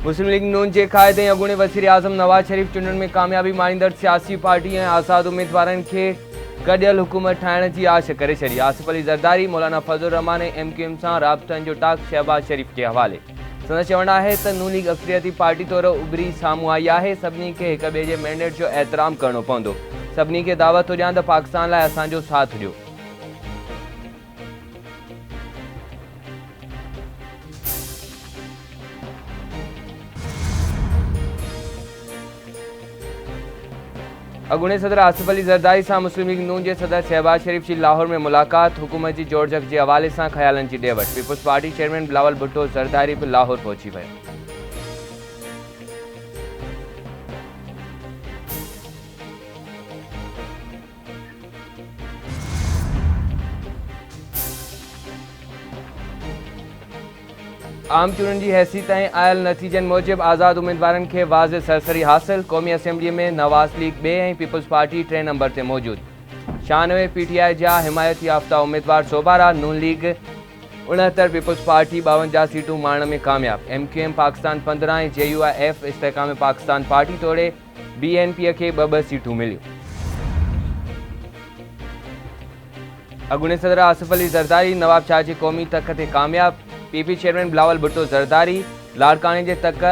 मुस्लिम league नून के कायदे अगूणे वज़ीर आज़म नवाज शरीफ चुनाव में कामयाबी माणींदड़ सियासी पार्टी ऐं आज़ाद उम्मीदवारनि खे गॾियल हुकूमत ठाहिण जी आश करे छॾी। आसिफ अली ज़रदारी मौलाना फज़लुर रहमान ऐं MQM सां राबतनि जो टाक शहबाज शरीफ के हवाले। संदसि चवणु आहे त नून लीग अक्सरियती पार्टी तौर उभरी साम्हूं आई आहे। सभिनी खे हिक ॿिए जे मैंडेट जो एहतराम करणो पवंदो। सभिनी खे दावत हुजां त पाकिस्तान लाइ असांजो साथ ॾियो। अगूणे सदर आसिफ अली ज़रदारी सां मुस्लिम लीग नून के सदर शहबाज शरीफ की लाहौर में मुलाकात। हुकूमत की जोड़जक के हवाले से ख्यालन की ॾेवट। Peoples Party chairman Bilawal Bhutto Zardari भी लाहौर पहुंची वियो। आम चूंडनि की हैसियत ऐं आयल नतीजन मूजिब आज़ाद उम्मीदवारनि खे वाज़े सरसरी हासिल। कौमी असम्बली में नवाज़ लीग 2 ऐं पीपल्स पार्टी 3 नंबर ते मौजूद। 96 PTI जा हिमायत याफ़्ता उम्मीदवार सोबारा। नून लीग 69, पीपल्स पार्टी 52 सीटूं मारण में कामयाब। MQM पाकिस्तान 15 ऐं JUIF इस्तेहकाम पाकिस्तान पार्टी तोड़े BNP खे 2 सीटूं मिलियूं। अगूणे सदर आसिफ अली ज़रदारी नवाब शाह जी क़ौमी तक ते कामयाब। PP चेयरमैन बिलावल भुट्टो ज़रदारी लाड़काने जे तक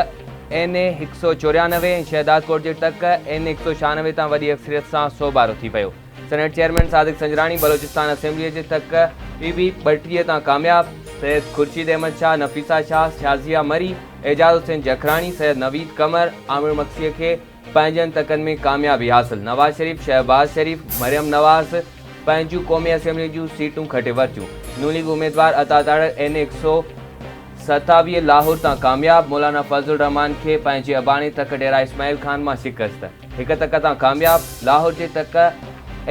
NA 194 ऐं शहदाद कोट जे तक NA 196 तां वॾी अक्सरियत सां सोबारो थी पियो। Senate chairman Sadiq Sanjrani Balochistan assembly जे तक PB 32 तां कामयाब। सैयद खुर्शीद अहमद शाह, नफीसा शाह, शाज़िया मरी, एजाज हुसैन जखरानी, सैयद नवीद कमर, आमिर मक्सीअ खे पंहिंजनि तकनि में कामयाबी हासिल। नवाज शरीफ, शहबाज शरीफ, मरियम नवाज़ पंहिंजूं क़ौमी असम्बली जूं सीटूं खटे वरितियूं। नून लीग उम्मीदवार अता ताड़र NA 127 लाहौर तां कामयाब। मौलाना फज़लुर रहमान खे पंहिंजे अबाणी तक डेरा इस्माइल खान मां शिकस्त। हिक तक तां कामयाब। लाहौर जे तक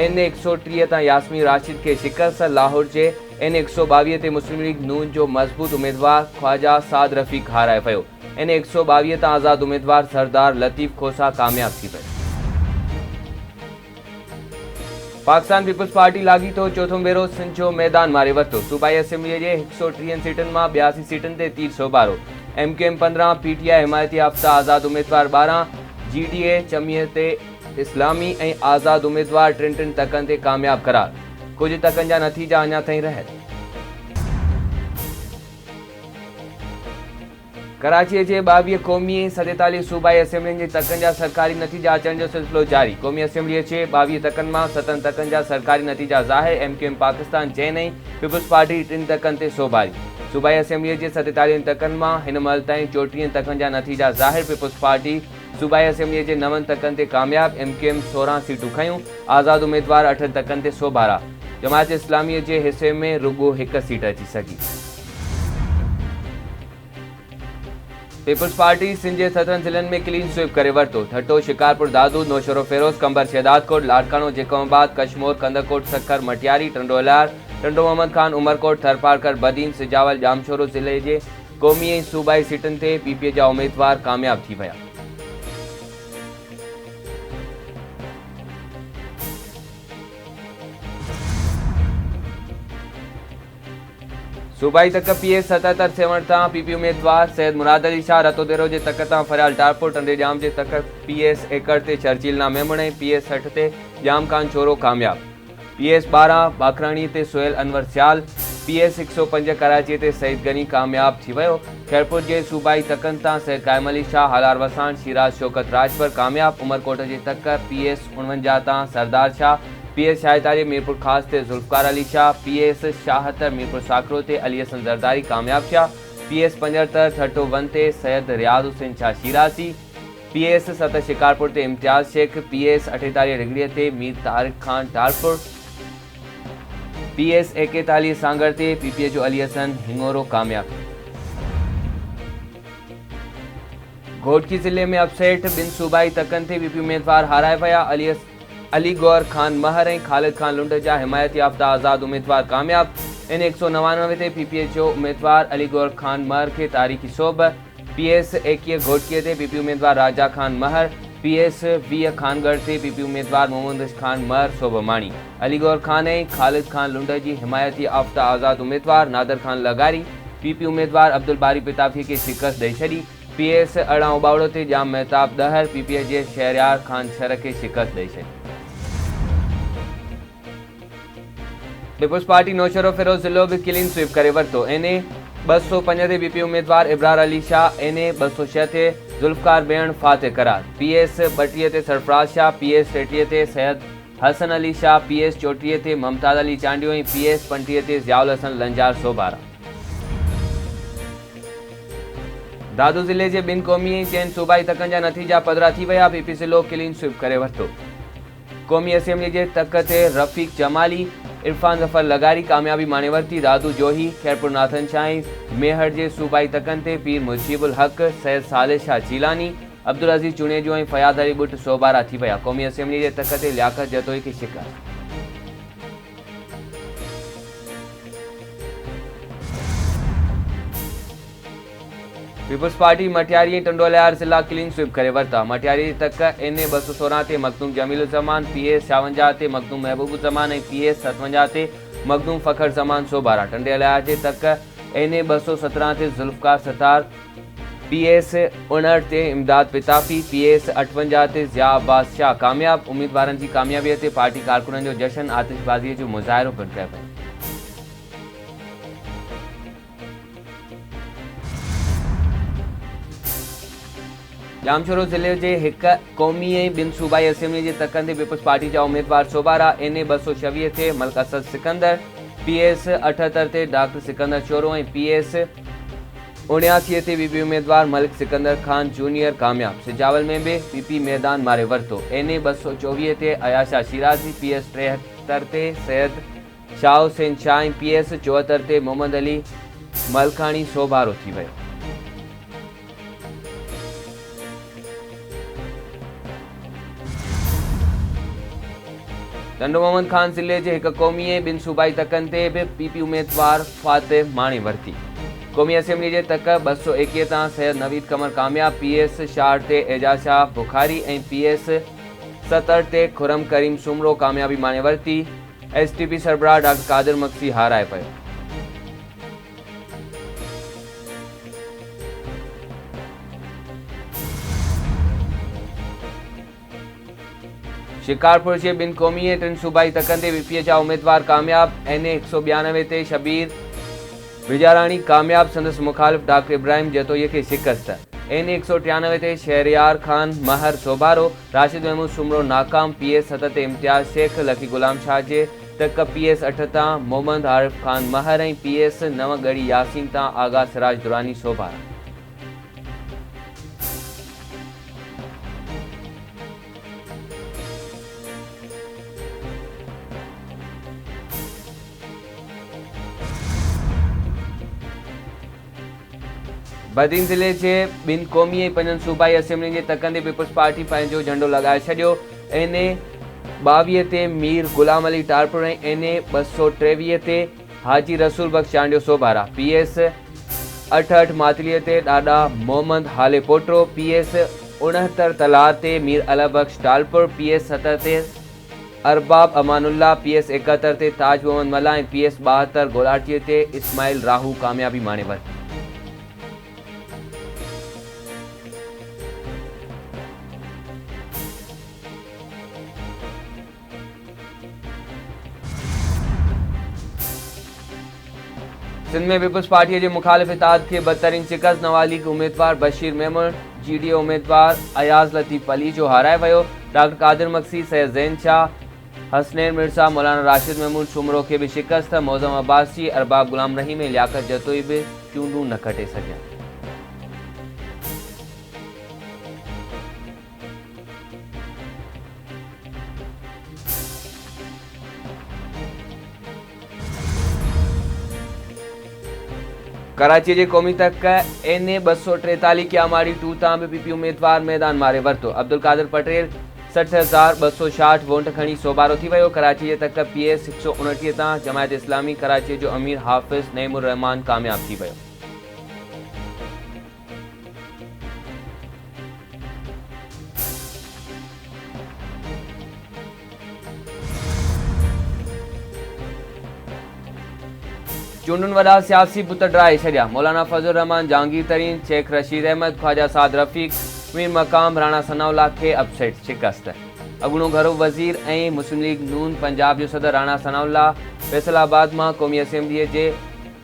NA 130 तां यास्मीन राशिद खे शिकस्त। लाहौर जे NA 122 ते मुस्लिम लीग नून जो मज़बूत उम्मीदवार ख्वाजा साद रफ़ीक हाराए पियो। NA 122 तां आज़ाद उम्मीदवार सरदार लतीफ़ खोसा कामयाब थी पियो। पाकिस्तान पीपल्स पार्टी लाॻीतो चौथों भेरो सिंध जो मैदान मारे वरितो। सूबाई असम्बली जे 130 सीटनि मां 82 सीटनि ते तीर सोबारो। MQM 15, PTI हिमायत याफ़्ता आज़ाद उम्मीदवार 12, GDA जमीयत इस्लामी ऐं आज़ाद उम्मीदवार 3 तकनि ते कामयाब करार। कुछ तकनि जा नतीजा अञा ताईं रहत। कराची के 22 क़ौमी ऐं 47 सूबाई असम्बली के तकनि जा सरकारी नतीजा अचण जो सिलसिलो जारी। क़ौमी असम्बली के 22 तकनि मां 7 तकनि जा सरकारी नतीजा ज़ाहिर। MQM पाकिस्तान 4 ऐं पीपल्स पार्टी 3 तकनि ते सोभारी। सूबाई असम्बली के 47 तकनि मां हिन महिल ताईं 34 तकनि जा नतीजा ज़ाहिर। पीपल्स पार्टी सूबाई असम्बली के 9 तकनि ते कामयाब। MQM 16 सीटूं खयूं। आज़ाद उम्मीदवार 8 तकनि ते सोभारा। जमात इस्लामी के हिस्से में रुगो 1 सीट अची सघी। पीपल्स पार्टी सिंध के 17 ज़िलनि में क्लीन स्वीप करे वरितो। ठट्टो, शिकारपुर, दादू, नौशरो फेरोज, कंबर, शहदादकोट, लाड़कानो, जेकोमाबाद, कशमोर, कंदरकोट, सखर, मटियारी, टंडो अलार, टंडो मोहम्मद खान, उमरकोट, थरपारकर, बदीन, सिजावल, जामशोरो ज़िले के क़ौमी ऐं सूबाई सीटनि ते PPA जा उम्मीदवार कामयाब थी विया। सूबाई तक PS 77 सेवण तां PP उम्मीदवार सैयद मुराद अली शाह, रतोदेरो के तक तां फरियाल टारपुर, टंडे जाम के तक PS 61 ते शर्जीलना मेमण, PS 60 ते जाम खान छोरो कामयाब। PS 12 बाखराणी ते सोहेल अनवर सियाल, PS 105 कराची ते सईद गनी कामयाब थी वियो। खैरपुर के सूबाई तकनि तां सैयद कायम अली शाह, हलार वसाण, शिराज शौकत राजपर कामयाब। उमरकोट के तक PS 49 तां सरदार शाह, PS 46 मीरपुर खास ते जुल्फकार अली शाह, PS 76 मीरपुर साकरो ते अली हसन ज़रदारी कामयाब शाह। PS 75 ठट्टो 1 ते सैयद रियाज हुसैन शाह शिराजी, PS 7 शिकारपुर ते इम्तियाज शेख, PS 48 रिगड़ीअ ते मीर तारिक खान टारपुर, PS 41 सांगर ते PPA जो अली हसन हिंगोरो कामयाब। घोटकी जिले में अपसेट, 2 सूबाई तकनि ते PP उम्मीदवार हाराए विया। अली गौर खान महर ऐं खालिद खान लुंड जा हिमायत याफ़्ता आज़ाद उम्मीदवार कामयाब। NA 199 ते PPA जो उम्मीदवार अली गौर खान महर खे तारीख़ी सोभ। PS 21 घोटकीअ ते PP उम्मीदवार राजा खान महर, PS 20 खानगढ़ ते PP उम्मीदवार मोहम्मद खान महर सोभ माणी। अली गौर खान ऐं खालिद खान लुंड जी हिमायत याफ़्ता आज़ाद उम्मीदवार नादर खान लगारी PP उम्मीदवार अब्दुल बारी पिताफी के शिकस्त ॾेई छॾी। पीएस अड़ा उबावड़ो ते जाम महताब दहर पीपीए जे शहरयार खान शर के शिकस्त ॾेई छॾी। पीपुल्स पार्टी नौशरो फिरोज ज़िलो भी क्लीन स्वीप करे वरितो। एनए 205 ते बीपी उम्मीदवार इब्रार अली शाह, एनए 206 ते जुल्फकार बेण फाते करार, पीएस 32 ते सरफराज शाह, पीएस 33 ते सैयद हसन अली शाह, पीएस 34 ते मुमताज अली चांडियो ऐं पीएस 35 ते ज़ियाउल हसन लंजार सोबारा। दादू ज़िले जे बिन क़ौमी ऐं 4 सूबाई तकनि जा नतीजा पधिरा थी विया। पीपी ज़िलो क्लीन स्वीप करे वरितो। क़ौमी असेंबली जे तक ते रफ़ीक जमाली, इरफान ज़फ़र लगारी कामयाबी माणे वरिती। दादू जोही, खैरपुर नाथन शाह, मेहर जे सूबाई तकनि ते पीर मुजीबुल हक़, सैयद साले शाह जीलानी, अब्दुल अज़ीज़ चुनेजो ऐं फयाद अली बुट सोबारा थी विया। क़ौमी असेंबली जे तक ते लियाकत जतोई खे शिकस्त। पीपुल्स पार्टी मटियारी ऐं टंडोलियार ज़िला क्लीन स्वीप करे वरिता। मटियारी तक एनए 216 ते मखदूम जमीलुज़्ज़मान, पीएस 56 ते मखदूम महबूबुज़्ज़मान ऐं पीएस 57 ते मखदूम फ़खर ज़मान सोबारा। टंडोलियार जे तक एनए 217 ते ज़ुल्फ़कार सत्तार, पीएस 59 ते इमदाद पिताफ़ी, पीएस 58 ते ज़िया अब्बास शाह कामयाब। उम्मीदवारनि जी कामयाबीअ ते पार्टी कारकुननि जो जश्न, आतिशबाज़ीअ जो मुज़ाहिरो पिणु कयो वियो। जामशोरो ज़िले जे हिक क़ौमी ऐं 2 सूबाई असेंबली जे तकनि ते पीपुल्स पार्टी जा उम्मीदवार सोबारा। एनए 226 ते मलिक असद सिकंदर, पीएस 78 ते डॉक्टर सिकंदर चोरो ऐं पीएस 79 ते बीपी उम्मीदवार मलिक सिकंदर खान जूनियर कामयाब। सिजावल में भी पीपी मैदान मारे वरितो। एनए 224 ते अयाशा शिराजी, पीएस 73 ते सैयद शाह हुसैन शाह ऐं पीएस 74 ते मोहम्मद अली मलखानी सोबारो थी वियो। डंडो मोहम्मद खान ज़िले जे हिक क़ौमी ऐं 2 सूबाई तकनि ते भी पीपी उम्मीदवार फाते माणे वरिती। क़ौमी असेंबली जे तक 221 तां सैयद नवीद कमर कामयाब, पीएस 66 ते एजाज शाह बुखारी ऐं पीएस 70 ते खुरम करीम सुमरो कामयाबी माणे वरिती। एसटीपी सरबराह डॉक्टर कादिर मक्सी हाराए पियो। शिकारपुर जे 2 क़ौमी ऐं 3 सूबाई तकनि ते बीपीए जा उम्मीदवार कामयाब। एनए 192 ते शबीर विजाराणी कामयाब, संदसि मुखालिफ़ डॉक्टर इब्राहिम जतोईअ खे शिकस्त। एनए 193 ते शहरयार खान महर सोबारो, राशिद महमूद सुमरो नाकाम, पीएस 7 ते इम्तियाज़ शेख, लकी गुलाम शाह जे तक पीएस 8 तां मोहम्मद आरिफ खान महर ऐं पीएस 9 गढ़ी यासीन तां आगा सिराज दुरानी सोबारा। बदीन ज़िले जे 2 क़ौमी ऐं 5 सूबाई असेंबली जे तकनि ते पीपुल्स पार्टी पंहिंजो झंडो लॻाए छॾियो। एनए 22 ते मीर गुलाम अली टारपुर ऐं एनए 223 ते हाजी रसूल बख्श चांडियो सोबारा, पीएस 68 मातलीअ ते ॾाॾा मोहम्मद हाले पोटरो, पीएस 69 तलार ते मीर अला बख्श टालपुर, पीएस 70 ते अरबाब अमानुल्ला, पीएस 71 ते ताज मोहम्मद मला ऐं पीएस 72 गोलाटीअ ते इस्माइल राहू कामयाबी माणे वरिती। सिंध में पीपुल्स पार्टी जे मुखालिफ़ इत्तेहाद खे बदतरीन शिकस्त। नवाज़ लीग उम्मीदवार बशीर मेमन, जीडीए उम्मीदवार अयाज़ लतीफ़ अली जो हाराए वियो। डॉक्टर कादिर मक्सी, सैयद ज़ैन शाह, हसनैन मिर्ज़ा, मौलाना राशिद महमूद सुमरो खे भी शिकस्त। मौज़म अब्बासी, अरबाब गुलाम रहीम ऐं लियाकत जतोई भी चूंडूं न खटे सघिया। कराची जे क़ौमी तक एनए 243 क्यामाड़ी 2 तां भी पीपी उम्मीदवार मैदान मारे वरितो। अब्दुल कादिर पटेल 60,266 वोट खणी सोबारो थी वियो। कराची जे तक पीएस 129 तां जमायत इस्लामी कराची जो अमीर हाफ़िज़ नईमुर रहमान कामयाब थी वियो। चूंडुनि वॾा सियासी पुट ड्राए छॾिया। मौलाना फज़लुर रहमान, जहांगीर तरीन, शेख रशीद अहमद, ख्वाजा साद रफ़ीक, मीर मकाम, राणा सनाउल्ला खे अपसेट शिकस्त। अॻूणो घरो वज़ीर ऐं मुस्लिम लीग नून पंजाब जो सदर राणा सनाउल्ला फैसलाबाद मां क़ौमी असेंबलीअ जे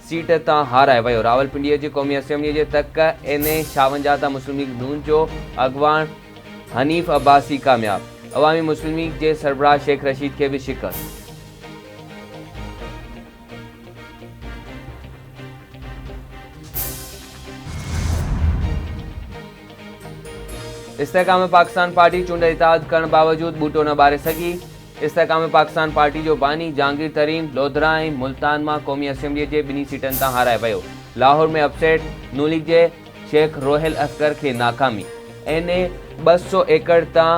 सीट तां हाराए वियो। रावलपिंडीअ जी क़ौमी असेंबलीअ जे तक NA 56 तां मुस्लिम लीग नून जो अॻवान हनीफ़ अब्बासी कामयाब। अवामी मुस्लिम लीग जे सरबराह शेख रशीद खे बि शिकस्त। इस्तेहकाम पाकिस्तान पार्टी चूंड इताद करण बावजूद बूटो न ॿारे सघी। इस्तेहकाम पाकिस्तान पार्टी जो बानी जहांगीर तरीन लोधरा ऐं मुल्तान मां क़ौमी असेंबलीअ जे ॿिन्ही सीटनि तां हाराए वियो। लाहौर में अपसेट नून लीग जे शेख रोहेल अख्तर खे नाकामी। NA 200 एकड़ तां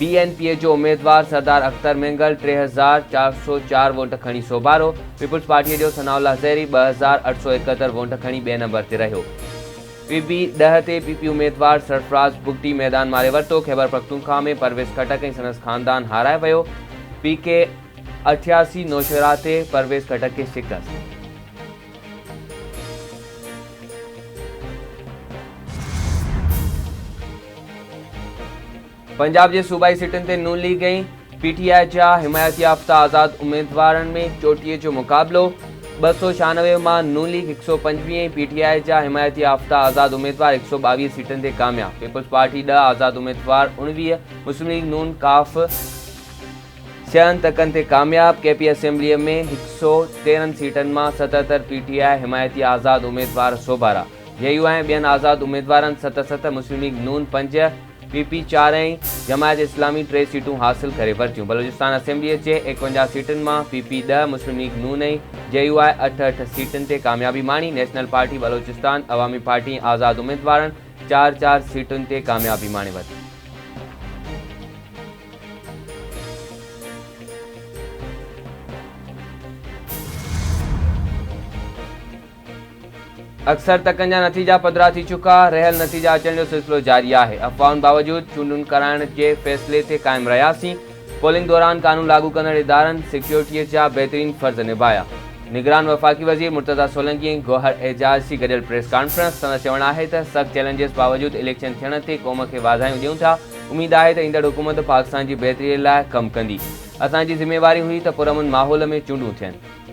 BNP जो उम्मीदवार सरदार अख्तर मेंगल 3404 वोट खणी सोभारो। पीपुल्स पार्टीअ जो सनाउल्ला ज़हरी 2871 वोट खणी ॿिए नंबर ते रहियो। PB 10 ते PP उम्मीदवार सरफराज बुगटी मैदान मारे वरितो। ख़ैबर पख्तूनख्वा में परवेज़ खटक ऐं संदसि ख़ानदान हाराए वियो। PK 88 नौशहरा ते परवेज़ खटक खे शिकस्त। पंजाब जे सूबाई सीटुनि ते नून लीग ऐं PTI जा हिमायती याफ़्ता आज़ाद उम्मीदवारनि में चोटीअ जो मुक़ाबिलो। 296 मां नून लीग 125 ऐं PTI जा हिमायती याफ़्ता आज़ाद उम्मीदवार 122 सीटनि ते कामयाब। पीपुल्स पार्टी 10 आज़ाद उम्मीदवार 19, मुस्लिम लीग नून काफ़ 6 तकनि ते कामयाब। KP असेंबलीअ में 113 सीटनि मां 77 PTI हिमायती आज़ाद उम्मीदवार सोभारा। JU ऐं ॿियनि आज़ाद उम्मीदवारनि 7, मुस्लिम लीग नून 5, PP 4 ऐं जमायत इस्लामी 3 सीटूं हासिल करे वरितियूं। बलोचिस्तान असेंबलीअ जे 51 सीटुनि मां PP 10, मुस्लिम लीग नून ऐं JUI 8 सीटुनि ते कामयाबी माणी। नेशनल पार्टी बलोचिस्तान, अवामी पार्टी आज़ाद उम्मीदवारनि 4 सीटुनि ते कामयाबी माणे वरिती। अक्सर तकनि जा नतीजा पधिरा थी चुका। रहियल नतीजा अचण जो सिलसिलो जारी आहे। अफ़वाहुनि बावजूद चूंडुनि कराइण जे फ़ैसिले ते क़ाइमु रहियासीं। पोलिंग दौरान कानून लागू कंदड़ इदारनि सिक्योरिटीअ जा बहितरीन फ़र्ज़ निभाया। निगरान वफ़ाक़ी वज़ीर मुर्तज़ा सोलंकी ऐं गौहर एजाज़ जी गॾियल प्रेस कॉन्फ्रेंस। संदसि चवणु आहे त सख़्त चैलेंजिस बावजूद इलेक्शन थियण ते क़ौम खे वाधायूं ॾियूं था। उमेद आहे त ईंदड़ हुकूमत पाकिस्तान जी बहितरीअ लाइ कमु कंदी। असांजी ज़िमेवारी हुई त पुरअमन माहौल में चूंडूं थियनि।